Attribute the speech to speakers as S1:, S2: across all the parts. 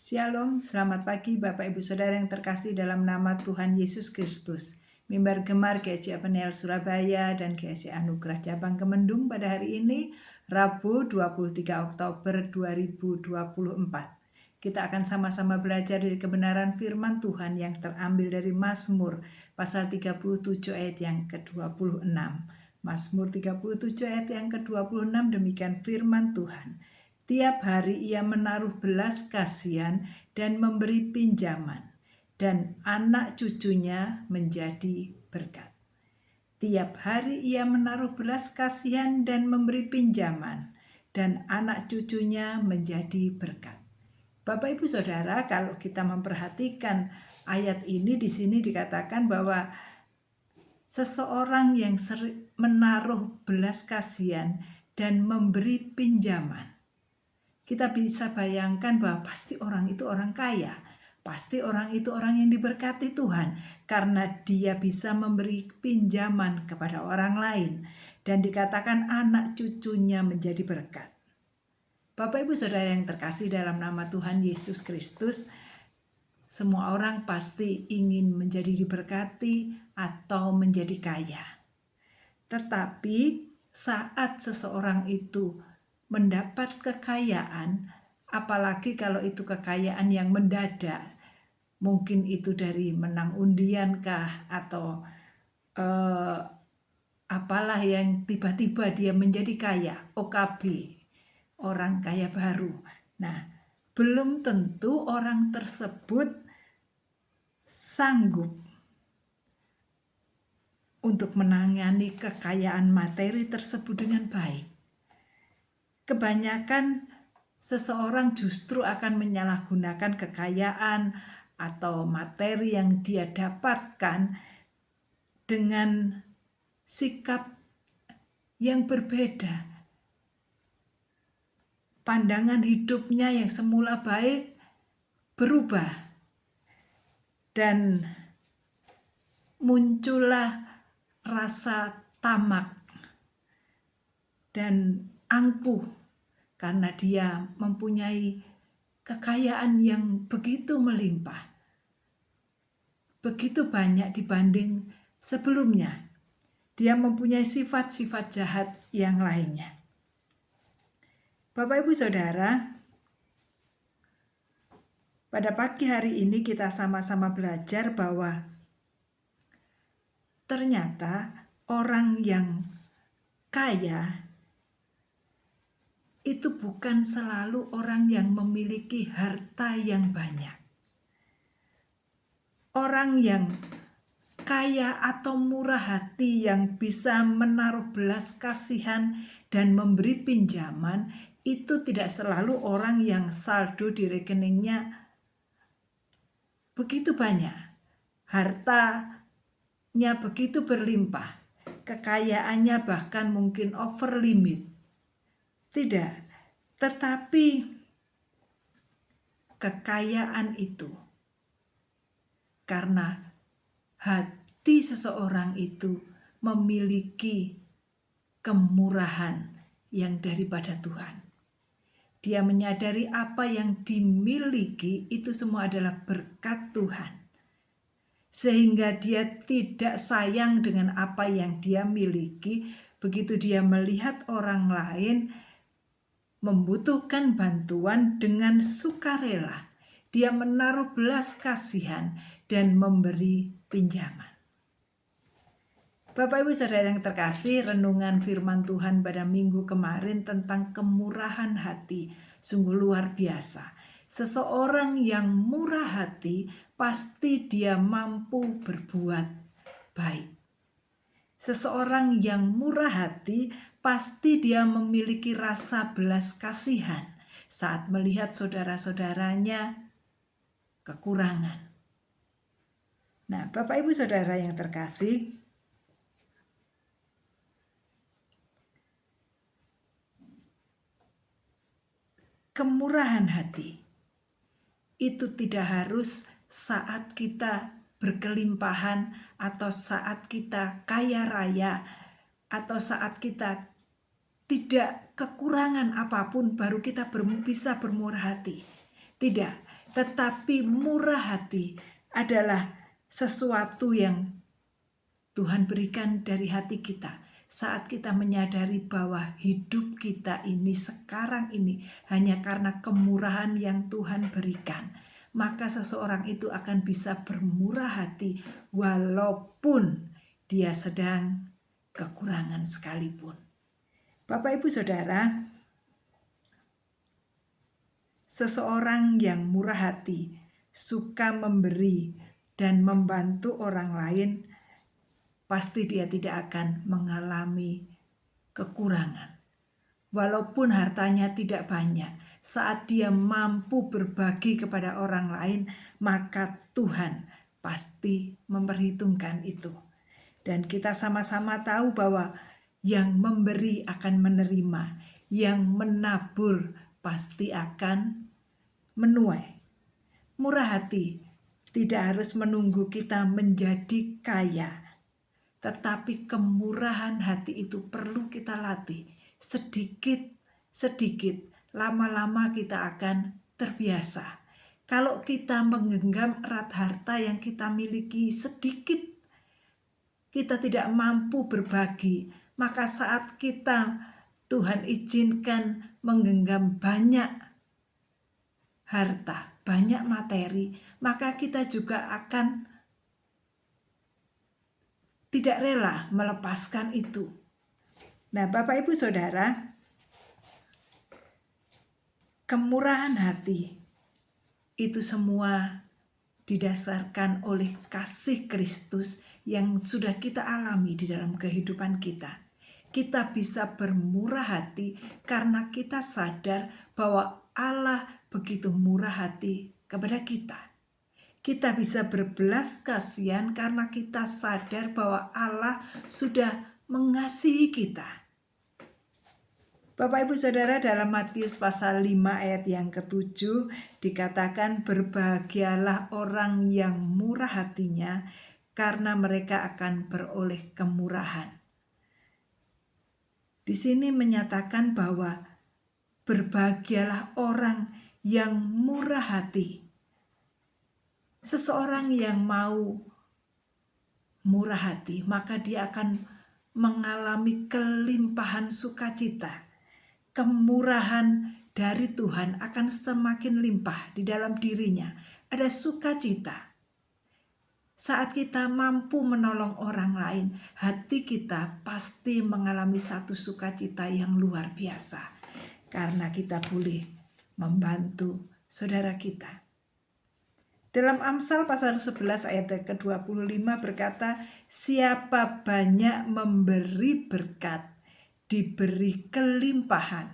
S1: Shalom, selamat pagi Bapak Ibu Saudara yang terkasih dalam nama Tuhan Yesus Kristus. Mimbar Gemar GSC Penel Surabaya dan GSC Anugerah Cabang Kemendung pada hari ini, Rabu 23 Oktober 2024. Kita akan sama-sama belajar dari kebenaran firman Tuhan yang terambil dari Mazmur pasal 37 ayat yang ke-26. Mazmur 37 ayat yang ke-26 demikian firman Tuhan. Tiap hari ia menaruh belas kasihan dan memberi pinjaman, dan anak cucunya menjadi berkat. Tiap hari ia menaruh belas kasihan dan memberi pinjaman, dan anak cucunya menjadi berkat. Bapak Ibu Saudara, kalau kita memperhatikan ayat ini, di sini dikatakan bahwa seseorang yang menaruh belas kasihan dan memberi pinjaman. Kita bisa bayangkan bahwa pasti orang itu orang kaya. Pasti orang itu orang yang diberkati Tuhan. Karena dia bisa memberi pinjaman kepada orang lain. Dan dikatakan anak cucunya menjadi berkat. Bapak Ibu Saudara yang terkasih dalam nama Tuhan Yesus Kristus. Semua orang pasti ingin menjadi diberkati atau menjadi kaya. Tetapi saat seseorang itu mendapat kekayaan, apalagi kalau itu kekayaan yang mendadak, mungkin itu dari menang undian kah atau apalah yang tiba-tiba dia menjadi kaya, OKB, orang kaya baru. Nah, belum tentu orang tersebut sanggup untuk menangani kekayaan materi tersebut dengan baik. Kebanyakan seseorang justru akan menyalahgunakan kekayaan atau materi yang dia dapatkan dengan sikap yang berbeda. Pandangan hidupnya yang semula baik berubah dan muncullah rasa tamak dan angkuh karena dia mempunyai kekayaan yang begitu melimpah, begitu banyak dibanding sebelumnya. Dia mempunyai sifat-sifat jahat yang lainnya. Bapak Ibu Saudara, pada pagi hari ini kita sama-sama belajar bahwa ternyata orang yang kaya itu bukan selalu orang yang memiliki harta yang banyak. Orang yang kaya atau murah hati yang bisa menaruh belas kasihan dan memberi pinjaman itu tidak selalu orang yang saldo di rekeningnya begitu banyak. Hartanya begitu berlimpah. Kekayaannya bahkan mungkin over limit. Tidak, tetapi kekayaan itu karena hati seseorang itu memiliki kemurahan yang daripada Tuhan. Dia menyadari apa yang dimiliki itu semua adalah berkat Tuhan. Sehingga dia tidak sayang dengan apa yang dia miliki. Begitu dia melihat orang lain membutuhkan bantuan dengan sukarela, dia menaruh belas kasihan dan memberi pinjaman. Bapak Ibu Saudara yang terkasih, renungan firman Tuhan pada minggu kemarin tentang kemurahan hati sungguh luar biasa. Seseorang yang murah hati pasti dia mampu berbuat baik. Seseorang yang murah hati pasti dia memiliki rasa belas kasihan saat melihat saudara-saudaranya kekurangan. Nah, Bapak Ibu Saudara yang terkasih, kemurahan hati itu tidak harus saat kita berkelimpahan atau saat kita kaya raya atau saat kita tidak kekurangan apapun baru kita bisa bermurah hati. Tidak, Tetapi murah hati adalah sesuatu yang Tuhan berikan dari hati kita saat kita menyadari bahwa hidup kita ini sekarang ini hanya karena kemurahan yang Tuhan berikan. Maka seseorang itu akan bisa bermurah hati walaupun dia sedang kekurangan sekalipun. Bapak Ibu Saudara, seseorang yang murah hati, suka memberi dan membantu orang lain, pasti dia tidak akan mengalami kekurangan. Walaupun hartanya tidak banyak, saat dia mampu berbagi kepada orang lain, maka Tuhan pasti memperhitungkan itu. Dan kita sama-sama tahu bahwa yang memberi akan menerima, yang menabur pasti akan menuai. Murah hati tidak harus menunggu kita menjadi kaya, tetapi kemurahan hati itu perlu kita latih. Sedikit, lama-lama kita akan terbiasa. Kalau kita menggenggam erat harta yang kita miliki sedikit, kita tidak mampu berbagi, maka saat kita Tuhan izinkan menggenggam banyak harta, banyak materi, maka kita juga akan tidak rela melepaskan itu. Nah, Bapak Ibu Saudara, kemurahan hati itu semua didasarkan oleh kasih Kristus yang sudah kita alami di dalam kehidupan kita. Kita bisa bermurah hati karena kita sadar bahwa Allah begitu murah hati kepada kita. Kita bisa berbelas kasihan karena kita sadar bahwa Allah sudah mengasihi kita. Bapak Ibu Saudara, dalam Matius pasal 5 ayat yang ke-7 dikatakan, berbahagialah orang yang murah hatinya karena mereka akan beroleh kemurahan. Di sini menyatakan bahwa berbahagialah orang yang murah hati. Seseorang yang mau murah hati, maka dia akan mengalami kelimpahan sukacita. Kemurahan dari Tuhan akan semakin limpah di dalam dirinya. Ada sukacita. Saat kita mampu menolong orang lain, hati kita pasti mengalami satu sukacita yang luar biasa. Karena kita boleh membantu saudara kita. Dalam Amsal pasal 11 ayat ke-25 berkata, siapa banyak memberi berkat, diberi kelimpahan.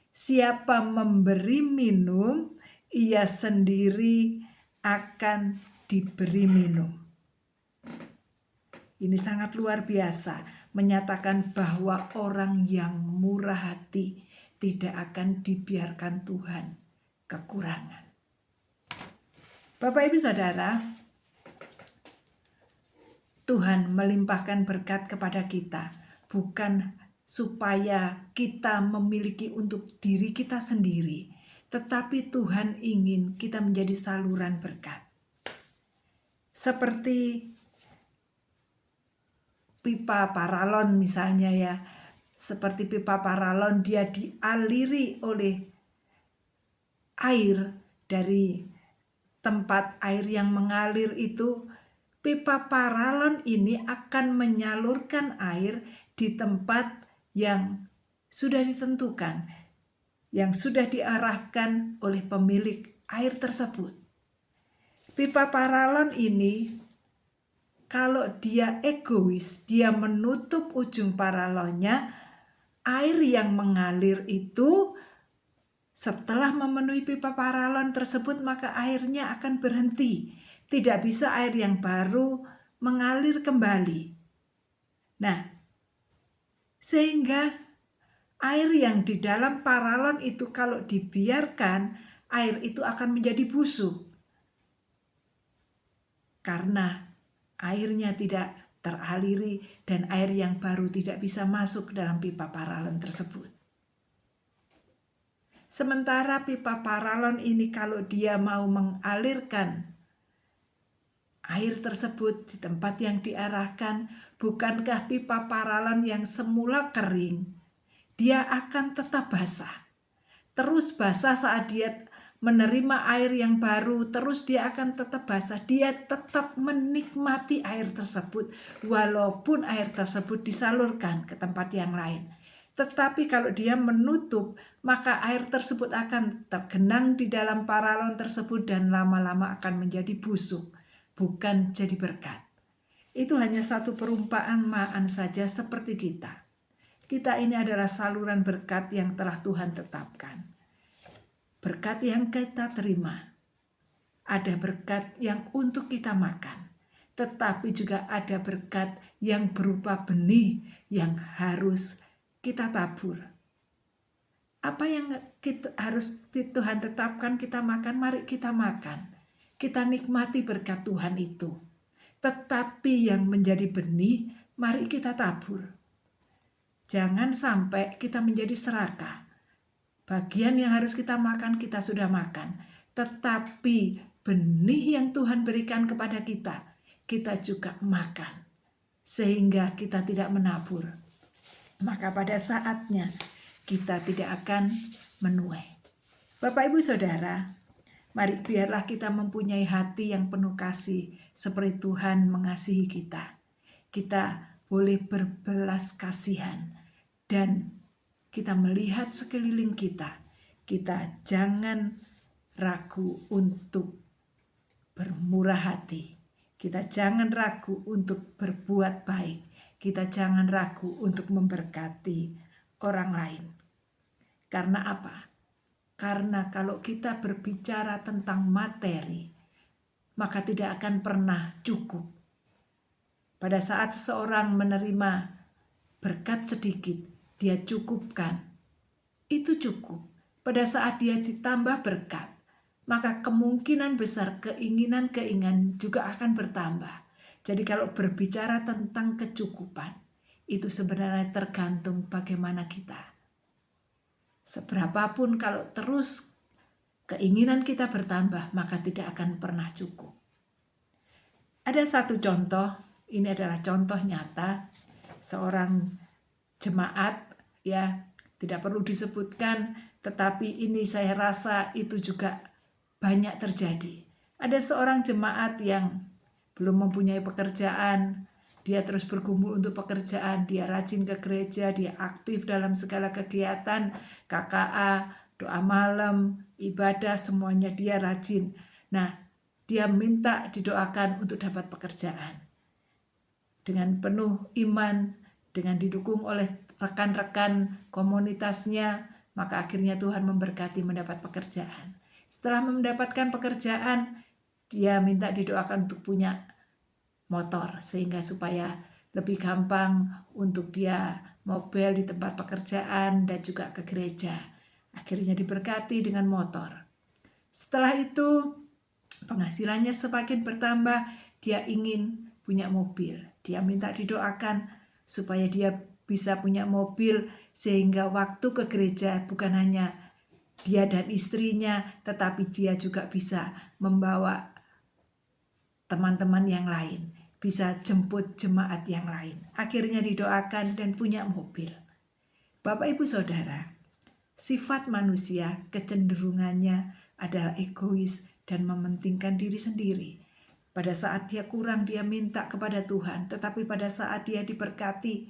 S1: Siapa memberi minum, ia sendiri akan diberi minum. Ini sangat luar biasa, menyatakan bahwa orang yang murah hati tidak akan dibiarkan Tuhan kekurangan. Bapak Ibu Saudara, Tuhan melimpahkan berkat kepada kita bukan supaya kita memiliki untuk diri kita sendiri, tetapi Tuhan ingin kita menjadi saluran berkat. Seperti pipa paralon misalnya ya, seperti pipa paralon dia dialiri oleh air dari tempat air yang mengalir itu, pipa paralon ini akan menyalurkan air di tempat yang sudah ditentukan, yang sudah diarahkan oleh pemilik air tersebut. Pipa paralon ini, kalau dia egois, dia menutup ujung paralonnya, air yang mengalir itu setelah memenuhi pipa paralon tersebut, maka airnya akan berhenti. Tidak bisa air yang baru mengalir kembali. Nah, sehingga air yang di dalam paralon itu kalau dibiarkan, air itu akan menjadi busuk. Karena airnya tidak teraliri dan air yang baru tidak bisa masuk dalam pipa paralon tersebut. Sementara pipa paralon ini kalau dia mau mengalirkan air tersebut di tempat yang diarahkan, bukankah pipa paralon yang semula kering, dia akan tetap basah. Terus basah saat dia menerima air yang baru, terus dia akan tetap basah. Dia tetap menikmati air tersebut, walaupun air tersebut disalurkan ke tempat yang lain. Tetapi kalau dia menutup, maka air tersebut akan tergenang di dalam paralon tersebut dan lama-lama akan menjadi busuk, bukan jadi berkat. Itu hanya satu perumpamaan saja seperti kita. Kita ini adalah saluran berkat yang telah Tuhan tetapkan. Berkat yang kita terima, ada berkat yang untuk kita makan, tetapi juga ada berkat yang berupa benih yang harus kita tabur. Apa yang harus Tuhan tetapkan kita makan, mari kita makan. Kita nikmati berkat Tuhan itu. Tetapi yang menjadi benih, mari kita tabur. Jangan sampai kita menjadi serakah. Bagian yang harus kita makan, kita sudah makan. Tetapi benih yang Tuhan berikan kepada kita, kita juga makan. Sehingga kita tidak menabur. Maka pada saatnya kita tidak akan menuai. Bapak Ibu Saudara, mari biarlah kita mempunyai hati yang penuh kasih seperti Tuhan mengasihi kita. Kita boleh berbelas kasihan dan kita melihat sekeliling kita. Kita jangan ragu untuk bermurah hati. Kita jangan ragu untuk berbuat baik. Kita jangan ragu untuk memberkati orang lain. Karena apa? Karena kalau kita berbicara tentang materi, maka tidak akan pernah cukup. Pada saat seseorang menerima berkat sedikit, dia cukupkan. Itu cukup. Pada saat dia ditambah berkat, maka kemungkinan besar keinginan juga akan bertambah. Jadi kalau berbicara tentang kecukupan, itu sebenarnya tergantung bagaimana kita. Seberapapun kalau terus keinginan kita bertambah, maka tidak akan pernah cukup. Ada satu contoh, ini adalah contoh nyata, seorang jemaat, ya tidak perlu disebutkan, tetapi ini saya rasa itu juga banyak terjadi. Ada seorang jemaat yang belum mempunyai pekerjaan, dia terus bergumul untuk pekerjaan, dia rajin ke gereja, dia aktif dalam segala kegiatan, KKA, doa malam, ibadah, semuanya dia rajin. Nah, dia minta didoakan untuk dapat pekerjaan. Dengan penuh iman, dengan didukung oleh rekan-rekan komunitasnya, maka akhirnya Tuhan memberkati mendapat pekerjaan. Setelah mendapatkan pekerjaan, dia minta didoakan untuk punya motor, sehingga supaya lebih gampang untuk dia mobil di tempat pekerjaan dan juga ke gereja. Akhirnya diberkati dengan motor. Setelah itu penghasilannya semakin bertambah, dia ingin punya mobil. Dia minta didoakan supaya dia bisa punya mobil, sehingga waktu ke gereja bukan hanya dia dan istrinya, tetapi dia juga bisa membawa teman-teman yang lain, bisa jemput jemaat yang lain. Akhirnya didoakan dan punya mobil. Bapak Ibu Saudara, sifat manusia kecenderungannya adalah egois dan mementingkan diri sendiri. Pada saat dia kurang, dia minta kepada Tuhan, tetapi pada saat dia diberkati,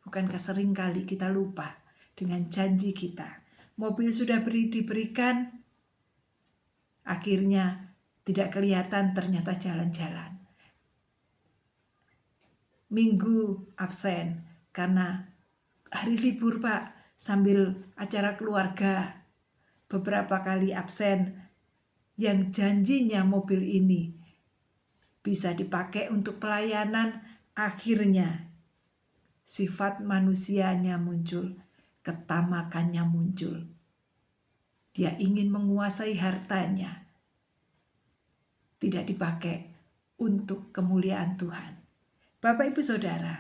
S1: bukankah seringkali kita lupa dengan janji kita? Mobil sudah diberikan, akhirnya tidak kelihatan, ternyata jalan-jalan. Minggu absen karena hari libur Pak, sambil acara keluarga. Beberapa kali absen, yang janjinya mobil ini bisa dipakai untuk pelayanan, akhirnya sifat manusianya muncul, ketamakannya muncul. Dia ingin menguasai hartanya, tidak dipakai untuk kemuliaan Tuhan. Bapak Ibu Saudara,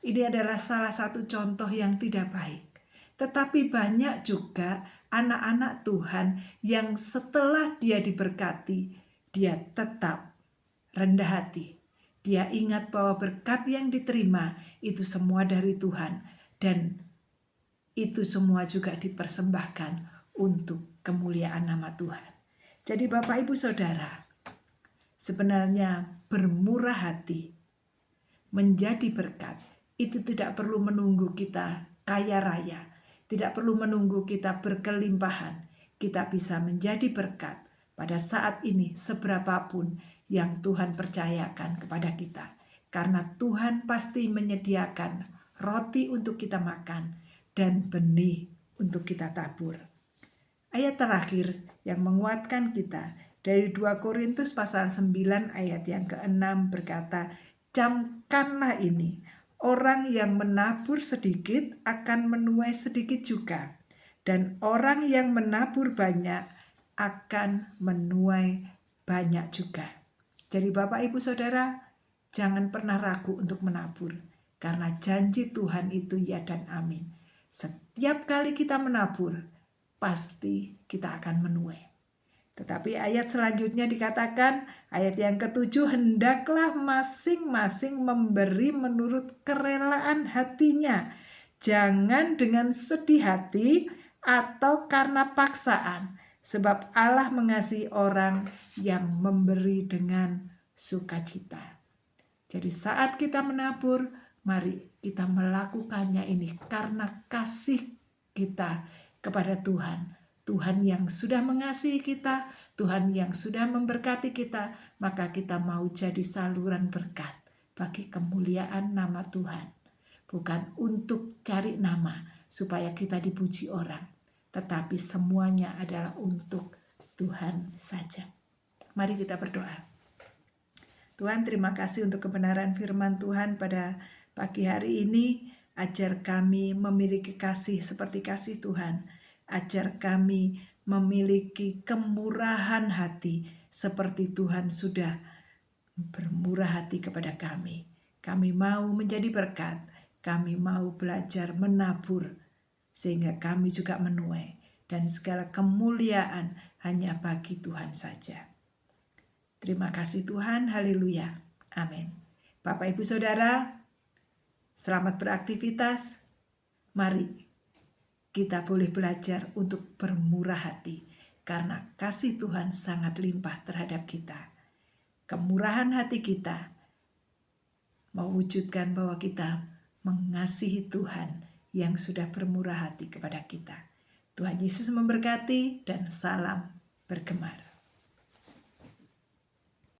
S1: ini adalah salah satu contoh yang tidak baik. Tetapi banyak juga anak-anak Tuhan yang setelah dia diberkati, dia tetap rendah hati. Dia ingat bahwa berkat yang diterima itu semua dari Tuhan, dan itu semua juga dipersembahkan untuk kemuliaan nama Tuhan. Jadi Bapak Ibu Saudara, sebenarnya bermurah hati menjadi berkat itu tidak perlu menunggu kita kaya raya, tidak perlu menunggu kita berkelimpahan. Kita bisa menjadi berkat pada saat ini seberapapun yang Tuhan percayakan kepada kita. Karena Tuhan pasti menyediakan roti untuk kita makan dan benih untuk kita tabur. Ayat terakhir yang menguatkan kita dari 2 Korintus pasal 9 ayat yang ke-6 berkata, camkanlah ini, orang yang menabur sedikit akan menuai sedikit juga, dan orang yang menabur banyak akan menuai banyak juga. Jadi Bapak Ibu Saudara, jangan pernah ragu untuk menabur, karena janji Tuhan itu ya dan amin. Setiap kali kita menabur, pasti kita akan menuai. Tetapi ayat selanjutnya dikatakan, ayat yang ke-7, hendaklah masing-masing memberi menurut kerelaan hatinya, jangan dengan sedih hati atau karena paksaan, sebab Allah mengasihi orang yang memberi dengan sukacita. Jadi saat kita menabur, mari kita melakukannya ini karena kasih kita kepada Tuhan. Tuhan yang sudah mengasihi kita, Tuhan yang sudah memberkati kita, maka kita mau jadi saluran berkat bagi kemuliaan nama Tuhan. Bukan untuk cari nama supaya kita dipuji orang, tetapi semuanya adalah untuk Tuhan saja. Mari kita berdoa. Tuhan, terima kasih untuk kebenaran firman Tuhan pada pagi hari ini. Ajar kami memiliki kasih seperti kasih Tuhan. Ajar kami memiliki kemurahan hati seperti Tuhan sudah bermurah hati kepada kami. Kami mau menjadi berkat. Kami mau belajar menabur sehingga kami juga menuai. Dan segala kemuliaan hanya bagi Tuhan saja. Terima kasih Tuhan, haleluya, amin. Bapak Ibu Saudara, selamat beraktivitas. Mari kita boleh belajar untuk bermurah hati, karena kasih Tuhan sangat limpah terhadap kita. Kemurahan hati kita mewujudkan bahwa kita mengasihi Tuhan yang sudah bermurah hati kepada kita. Tuhan Yesus memberkati dan salam bergemar.